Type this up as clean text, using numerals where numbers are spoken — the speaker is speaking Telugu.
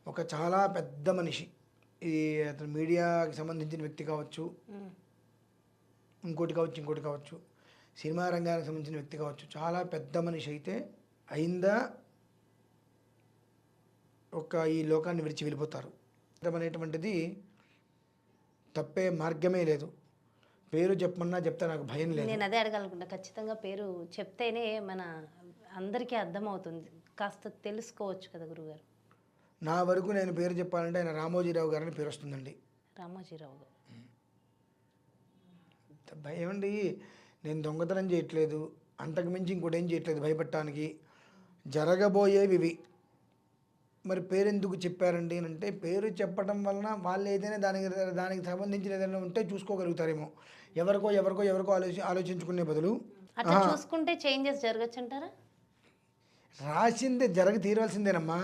ఒక చాలా పెద్ద మనిషి. ఈ అతను మీడియాకి సంబంధించిన వ్యక్తి కావచ్చు, ఇంకోటి కావచ్చు, సినిమా రంగానికి సంబంధించిన వ్యక్తి కావచ్చు, చాలా పెద్ద మనిషి అయితే అయిందా ఈ లోకాన్ని విడిచి వెళ్ళిపోతారు అనేటువంటిది తప్పే మార్గమే లేదు. పేరు చెప్పమన్నా చెప్తే నాకు భయం లేదు. నేను అదే అడగాలనుకుంటా. ఖచ్చితంగా పేరు చెప్తేనే మన అందరికీ అర్థమవుతుంది, కాస్త తెలుసుకోవచ్చు కదా గురుగారు. నా వరకు నేను పేరు చెప్పాలంటే ఆయన రామోజీరావు గారని పేరు వస్తుందండి. రామోజీరావు గారు. భయం అండి, నేను దొంగతనం చేయట్లేదు, అంతకుమించి ఇంకోటి ఏం చేయట్లేదు భయపడటానికి. జరగబోయేవి ఇవి. మరి పేరు ఎందుకు చెప్పారండి అని అంటే, పేరు చెప్పడం వలన వాళ్ళు ఏదైనా దానికి సంబంధించిన ఏదైనా ఉంటే చూసుకోగలుగుతారేమో. ఎవరికో ఆలోచించుకునే బదులు అట్లా చూసుకుంటే చేంజెస్ జరగచ్చు అంటారా? రాసిందే తీరవలసిందేనమ్మా.